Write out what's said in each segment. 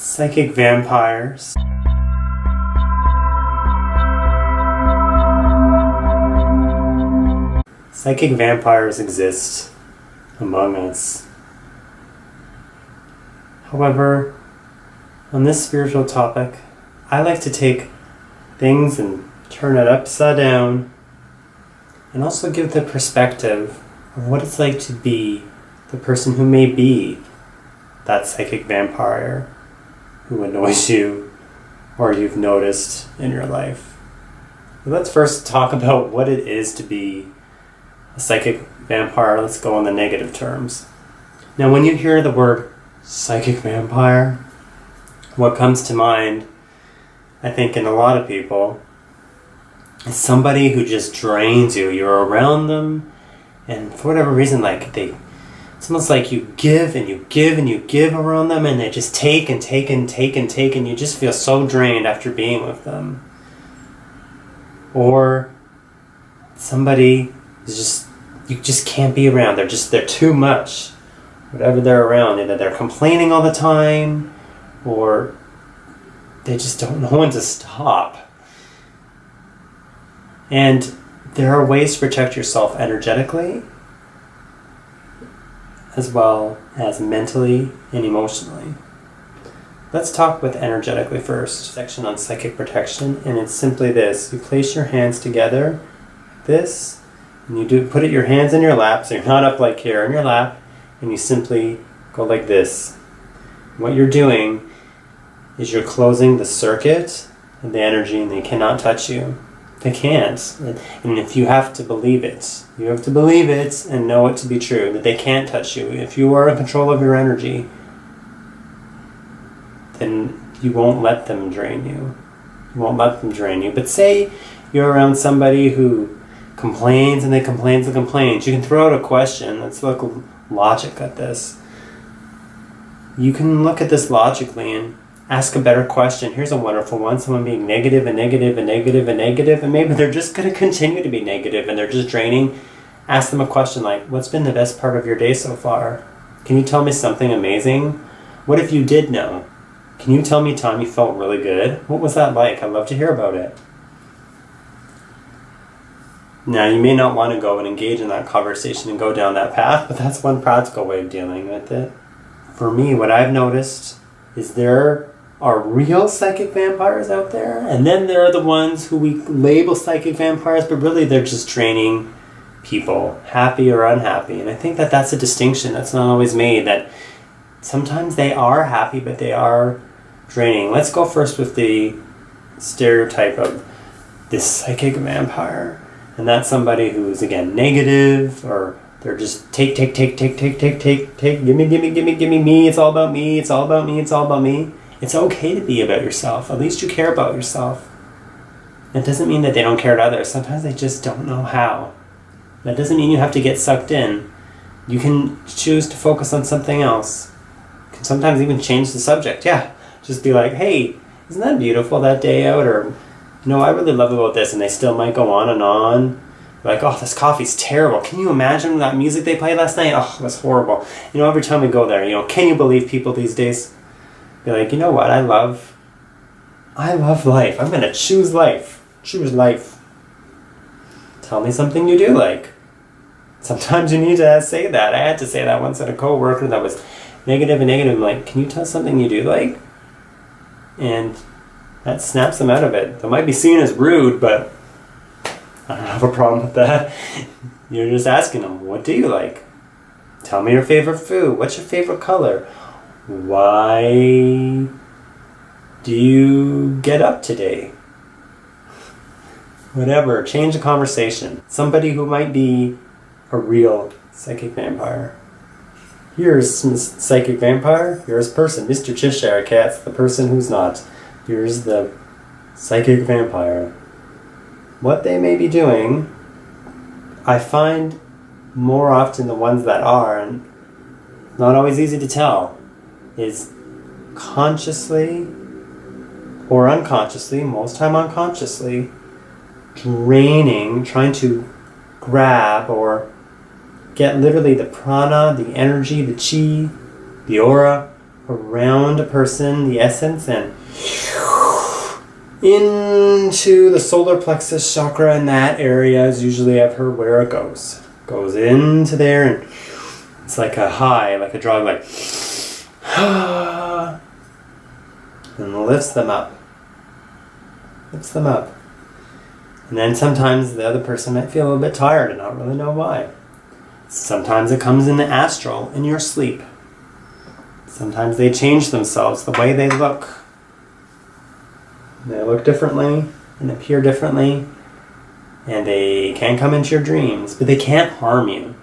Psychic vampires. Psychic vampires exist among us. However, on this spiritual topic, I like to take things and turn it upside down and also give the perspective of what it's like to be the person who may be that psychic vampire who annoys you or you've noticed in your life. Let's first talk about what it is to be a psychic vampire. Let's go on the negative terms. Now, when you hear the word psychic vampire, what comes to mind, I think in a lot of people, is somebody who just drains you. You're around them, and for whatever reason, it's almost like you give and you give and you give around them, and they just take and take and take and take, and you just feel so drained after being with them. Or somebody is just, you just can't be around. They're too much. Whatever they're around, either they're complaining all the time, or they just don't know when to stop. And there are ways to protect yourself energetically, as well as mentally and emotionally. Let's talk with energetically first. Section on psychic protection, and it's simply this. You place your hands together, this, and you put your hands in your lap, so you're not up like here in your lap, and you simply go like this. What you're doing is you're closing the circuit of the energy, and they cannot touch you. They can't. And if you have to believe it, you have to believe it and know it to be true, that they can't touch you. If you are in control of your energy, then you won't let them drain you. You won't let them drain you. But say you're around somebody who complains and they complains and complains. You can throw out a question. Let's look logic at this. You can look at this logically and ask a better question. Here's a wonderful one. Someone being negative and negative and negative and negative, and maybe they're just going to continue to be negative and they're just draining. Ask them a question like, what's been the best part of your day so far? Can you tell me something amazing? What if you did know? Can you tell me a time you felt really good? What was that like? I'd love to hear about it. Now, you may not want to go and engage in that conversation and go down that path, but that's one practical way of dealing with it. For me, what I've noticed is there are real psychic vampires out there, and then there are the ones who we label psychic vampires, but really they're just draining people, happy or unhappy. And I think that that's a distinction that's not always made, that sometimes they are happy, but they are draining. Let's go first with the stereotype of this psychic vampire, and that's somebody who's, again, negative, or they're just take, give me, me, it's all about me, it's all about me, it's all about me. It's okay to be about yourself. At least you care about yourself. It doesn't mean that they don't care about others. Sometimes they just don't know how. That doesn't mean you have to get sucked in. You can choose to focus on something else. You can sometimes even change the subject. Yeah, just be like, hey, isn't that beautiful, that day out? Or, I really love about this. And they still might go on and on. Like, oh, this coffee's terrible. Can you imagine that music they played last night? Oh, it was horrible. Every time we go there, can you believe people these days? Be like, you know what, I love life. I'm going to choose life. Choose life. Tell me something you do like. Sometimes you need to say that. I had to say that once at a coworker that was negative. I'm like, can you tell something you do like? And that snaps them out of it. That might be seen as rude, but I don't have a problem with that. You're just asking them, what do you like? Tell me your favorite food. What's your favorite color? Why do you get up today? Whatever, change the conversation. Somebody who might be a real psychic vampire. Here's some psychic vampire. Here's person, Mr. Cheshire Cat's the person who's not. Here's the psychic vampire. What they may be doing, I find more often the ones that are, and not always easy to tell, is consciously or unconsciously, most time unconsciously, draining, trying to grab or get literally the prana, the energy, the chi, the aura, around a person, the essence, and into the solar plexus chakra, and that area is usually, I've heard, where it goes. Goes into there, and it's like a high, like a drug, like and lifts them up. Lifts them up. And then sometimes the other person might feel a little bit tired and not really know why. Sometimes it comes in the astral, in your sleep. Sometimes they change themselves, the way they look. They look differently and appear differently. And they can come into your dreams, but they can't harm you.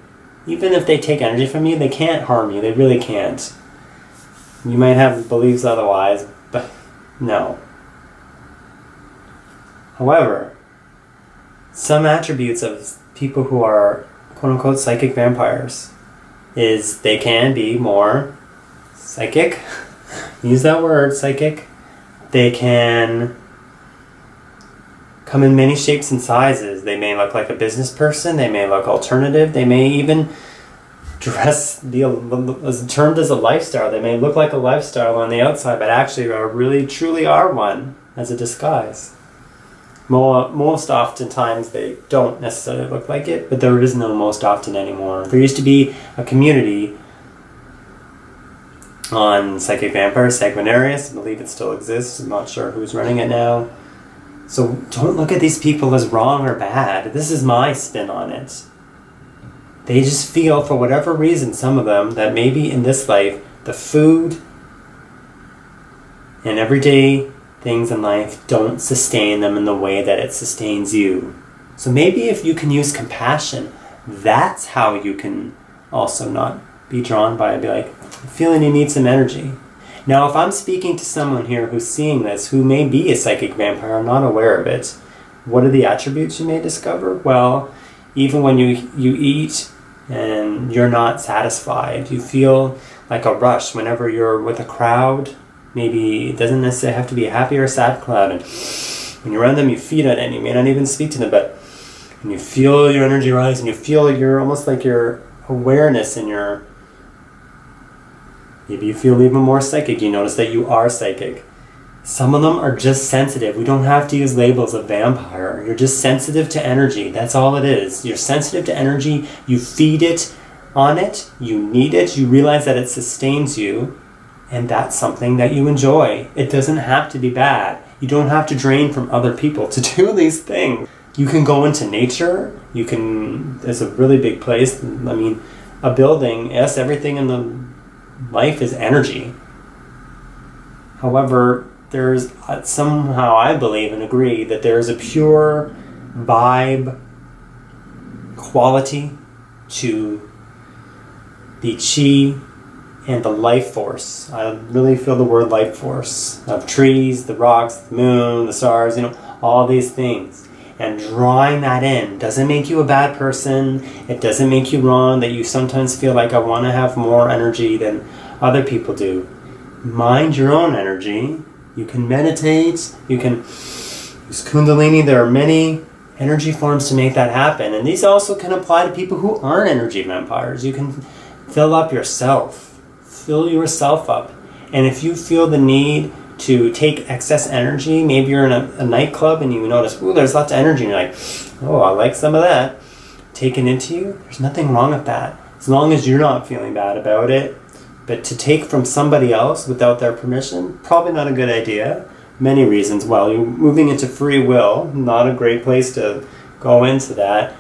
Even if they take energy from you, they can't harm you. They really can't. You might have beliefs otherwise, but no. However, some attributes of people who are quote-unquote psychic vampires is they can be more psychic. Use that word, psychic. They can come in many shapes and sizes. They may look like a business person. They may look alternative. They may even dress, as termed as a lifestyle. They may look like a lifestyle on the outside, but actually really truly are one as a disguise. Most oftentimes they don't necessarily look like it, but there is no most often anymore. There used to be a community on psychic vampires, Sanguinarius. I believe it still exists. I'm not sure who's running it now. So don't look at these people as wrong or bad. This is my spin on it. They just feel, for whatever reason, some of them, that maybe in this life, the food and everyday things in life don't sustain them in the way that it sustains you. So maybe if you can use compassion, that's how you can also not be drawn by it. Be like, I'm feeling you need some energy. Now, if I'm speaking to someone here who's seeing this, who may be a psychic vampire, I'm not aware of it, what are the attributes you may discover? Well, even when you eat and you're not satisfied, you feel like a rush whenever you're with a crowd. Maybe it doesn't necessarily have to be a happy or a sad crowd. And when you're around them, you feed on it, and you may not even speak to them, but when you feel your energy rise, and you feel your almost like your awareness and your, maybe you feel even more psychic. You notice that you are psychic. Some of them are just sensitive. We don't have to use labels of vampire. You're just sensitive to energy. That's all it is. You're sensitive to energy. You feed it on it. You need it. You realize that it sustains you. And that's something that you enjoy. It doesn't have to be bad. You don't have to drain from other people to do these things. You can go into nature. You can, there's a really big place. I mean, a building, yes, everything in the life is energy. However, there's somehow, I believe and agree, that there's a pure vibe quality to the chi and the life force. I really feel the word life force of trees, the rocks, the moon, the stars, all these things. And drawing that in doesn't make you a bad person. It doesn't make you wrong that you sometimes feel like I want to have more energy than other people do. Mind your own energy. You can meditate. You can use Kundalini. There are many energy forms to make that happen. And these also can apply to people who aren't energy vampires. You can fill up yourself. Fill yourself up. And if you feel the need to take excess energy, maybe you're in a nightclub and you notice, ooh, there's lots of energy, and you're like, oh, I like some of that. Taken into you, there's nothing wrong with that. As long as you're not feeling bad about it. But to take from somebody else without their permission, probably not a good idea. Many reasons. Well, you're moving into free will, not a great place to go into that.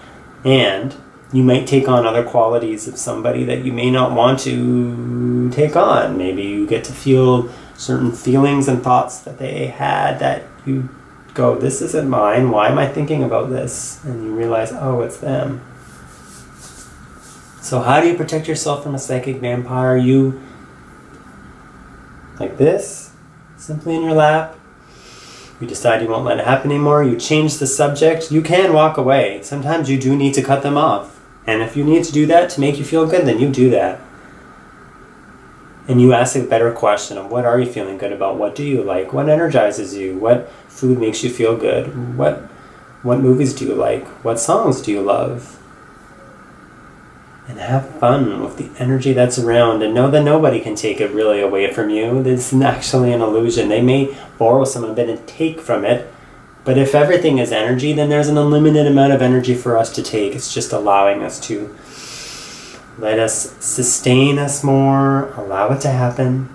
And you might take on other qualities of somebody that you may not want to take on. Maybe you get to feel certain feelings and thoughts that they had that you go, this isn't mine, why am I thinking about this? And you realize, oh, it's them. So how do you protect yourself from a psychic vampire? You, like this, simply in your lap. You decide you won't let it happen anymore. You change the subject. You can walk away. Sometimes you do need to cut them off. And if you need to do that to make you feel good, then you do that. And you ask a better question of what are you feeling good about? What do you like? What energizes you? What food makes you feel good? What movies do you like? What songs do you love? And have fun with the energy that's around, and know that nobody can take it really away from you. It's actually an illusion. They may borrow some of it and take from it, but if everything is energy, then there's an unlimited amount of energy for us to take. It's just allowing us to let us sustain us more, allow it to happen,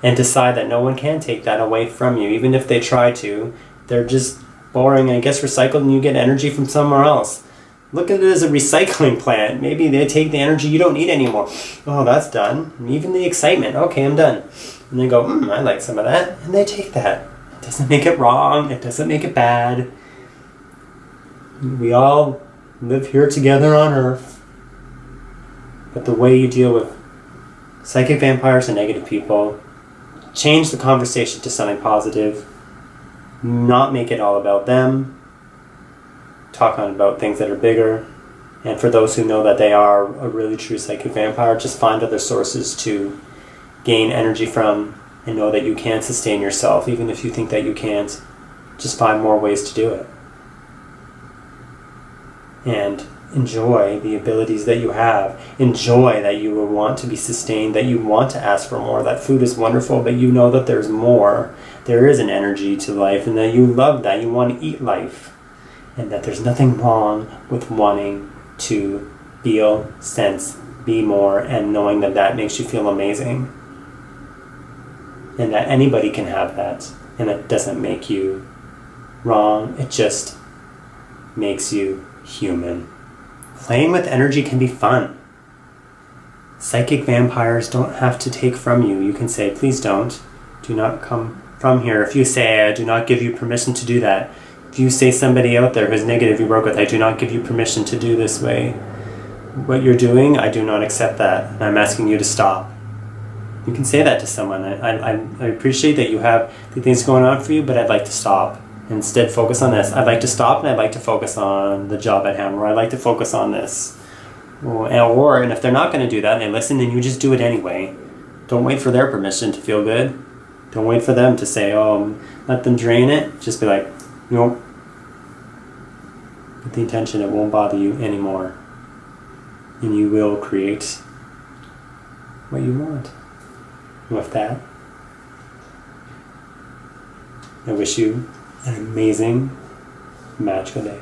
and decide that no one can take that away from you. Even if they try to, they're just borrowing and it gets recycled and you get energy from somewhere else. Look at it as a recycling plant. Maybe they take the energy you don't need anymore. Oh, that's done. And even the excitement. Okay, I'm done. And they go, I like some of that. And they take that. It doesn't make it wrong. It doesn't make it bad. We all live here together on Earth. But the way you deal with psychic vampires and negative people, change the conversation to something positive. Not make it all about them. Talk on about things that are bigger. And for those who know that they are a really true psychic vampire, just find other sources to gain energy from and know that you can sustain yourself. Even if you think that you can't, just find more ways to do it. And enjoy the abilities that you have. Enjoy that you will want to be sustained, that you want to ask for more. That food is wonderful, but you know that there's more. There is an energy to life, and that you love that. You want to eat life. And that there's nothing wrong with wanting to feel, sense, be more, and knowing that that makes you feel amazing. And that anybody can have that. And it doesn't make you wrong. It just makes you human. Playing with energy can be fun. Psychic vampires don't have to take from you. You can say, please don't. Do not come from here. If you say, I do not give you permission to do that. If you say somebody out there who's negative you work with, I do not give you permission to do this way. What you're doing, I do not accept that. And I'm asking you to stop. You can say that to someone. I appreciate that you have the things going on for you, but I'd like to stop. Instead, focus on this. I'd like to stop and I'd like to focus on the job at hand, or I'd like to focus on this. And if they're not going to do that and they listen, then you just do it anyway. Don't wait for their permission to feel good. Don't wait for them to say, let them drain it. Just be like, nope. With the intention it won't bother you anymore. And you will create what you want. And with that, I wish you an amazing, magical day.